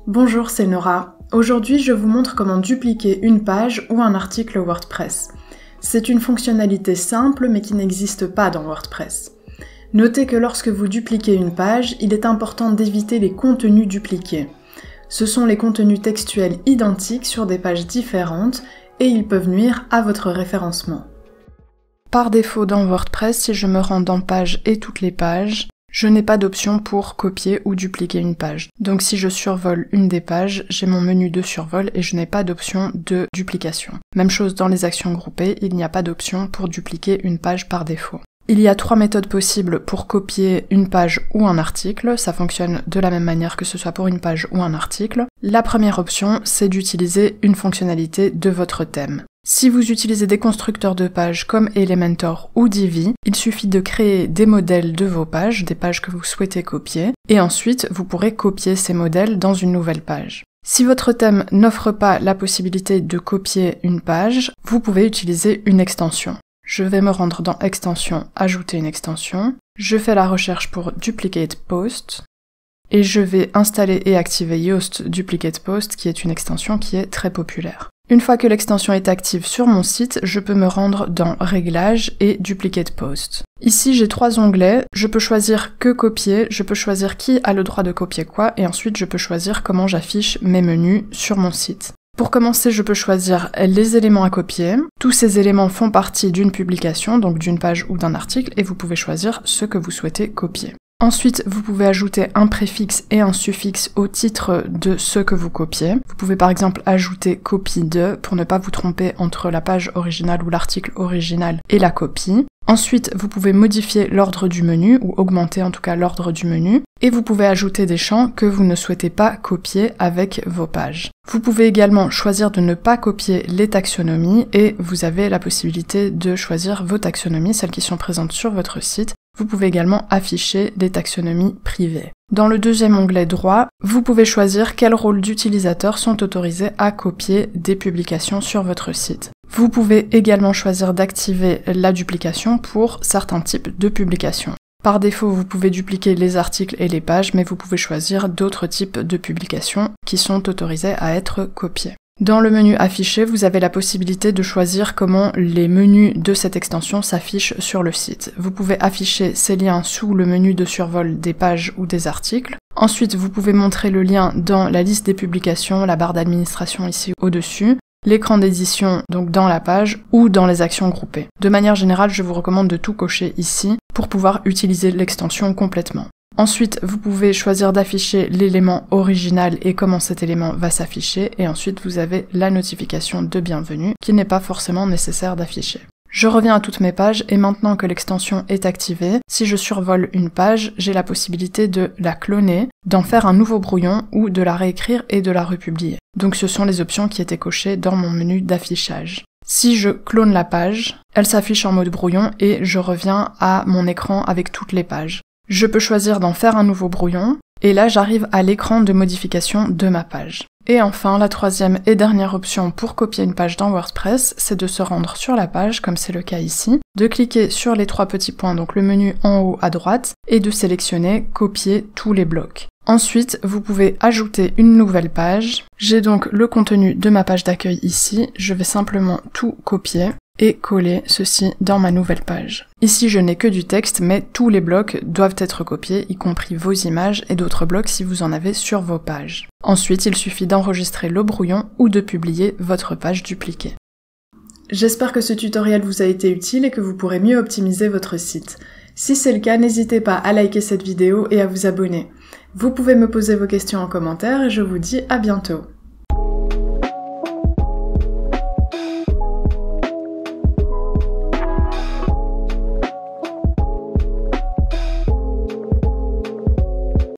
Bonjour, c'est Nora. Aujourd'hui, je vous montre comment dupliquer une page ou un article WordPress. C'est une fonctionnalité simple mais qui n'existe pas dans WordPress. Notez que lorsque vous dupliquez une page, il est important d'éviter les contenus dupliqués. Ce sont les contenus textuels identiques sur des pages différentes et ils peuvent nuire à votre référencement. Par défaut dans WordPress, si je me rends dans Pages et toutes les pages, je n'ai pas d'option pour copier ou dupliquer une page. Donc si je survole une des pages, j'ai mon menu de survol et je n'ai pas d'option de duplication. Même chose dans les actions groupées, il n'y a pas d'option pour dupliquer une page par défaut. Il y a 3 méthodes possibles pour copier une page ou un article, ça fonctionne de la même manière que ce soit pour une page ou un article. La première option, c'est d'utiliser une fonctionnalité de votre thème. Si vous utilisez des constructeurs de pages comme Elementor ou Divi, il suffit de créer des modèles de vos pages, des pages que vous souhaitez copier, et ensuite vous pourrez copier ces modèles dans une nouvelle page. Si votre thème n'offre pas la possibilité de copier une page, vous pouvez utiliser une extension. Je vais me rendre dans Extension, Ajouter une extension. Je fais la recherche pour Duplicate Post. Et je vais installer et activer Yoast Duplicate Post, qui est une extension qui est très populaire. Une fois que l'extension est active sur mon site, je peux me rendre dans Réglages et Duplicate Post. Ici, j'ai 3 onglets. Je peux choisir que copier, je peux choisir qui a le droit de copier quoi, et ensuite je peux choisir comment j'affiche mes menus sur mon site. Pour commencer, je peux choisir les éléments à copier. Tous ces éléments font partie d'une publication, donc d'une page ou d'un article, et vous pouvez choisir ce que vous souhaitez copier. Ensuite, vous pouvez ajouter un préfixe et un suffixe au titre de ce que vous copiez. Vous pouvez par exemple ajouter copie de pour ne pas vous tromper entre la page originale ou l'article original et la copie. Ensuite, vous pouvez modifier l'ordre du menu, ou augmenter en tout cas l'ordre du menu, et vous pouvez ajouter des champs que vous ne souhaitez pas copier avec vos pages. Vous pouvez également choisir de ne pas copier les taxonomies, et vous avez la possibilité de choisir vos taxonomies, celles qui sont présentes sur votre site. Vous pouvez également afficher des taxonomies privées. Dans le deuxième onglet droit, vous pouvez choisir quels rôles d'utilisateurs sont autorisés à copier des publications sur votre site. Vous pouvez également choisir d'activer la duplication pour certains types de publications. Par défaut, vous pouvez dupliquer les articles et les pages, mais vous pouvez choisir d'autres types de publications qui sont autorisées à être copiées. Dans le menu afficher, vous avez la possibilité de choisir comment les menus de cette extension s'affichent sur le site. Vous pouvez afficher ces liens sous le menu de survol des pages ou des articles. Ensuite, vous pouvez montrer le lien dans la liste des publications, la barre d'administration ici au-dessus, l'écran d'édition donc dans la page ou dans les actions groupées. De manière générale, je vous recommande de tout cocher ici pour pouvoir utiliser l'extension complètement. Ensuite, vous pouvez choisir d'afficher l'élément original et comment cet élément va s'afficher, et ensuite vous avez la notification de bienvenue qui n'est pas forcément nécessaire d'afficher. Je reviens à toutes mes pages et maintenant que l'extension est activée, si je survole une page, j'ai la possibilité de la cloner, d'en faire un nouveau brouillon ou de la réécrire et de la republier. Donc ce sont les options qui étaient cochées dans mon menu d'affichage. Si je clone la page, elle s'affiche en mode brouillon et je reviens à mon écran avec toutes les pages. Je peux choisir d'en faire un nouveau brouillon, et là j'arrive à l'écran de modification de ma page. Et enfin, la troisième et dernière option pour copier une page dans WordPress, c'est de se rendre sur la page, comme c'est le cas ici, de cliquer sur les 3 petits points, donc le menu en haut à droite, et de sélectionner « Copier tous les blocs ». Ensuite, vous pouvez ajouter une nouvelle page. J'ai donc le contenu de ma page d'accueil ici, je vais simplement tout copier et coller ceci dans ma nouvelle page. Ici, je n'ai que du texte, mais tous les blocs doivent être copiés, y compris vos images et d'autres blocs si vous en avez sur vos pages. Ensuite, il suffit d'enregistrer le brouillon ou de publier votre page dupliquée. J'espère que ce tutoriel vous a été utile et que vous pourrez mieux optimiser votre site. Si c'est le cas, n'hésitez pas à liker cette vidéo et à vous abonner. Vous pouvez me poser vos questions en commentaire et je vous dis à bientôt.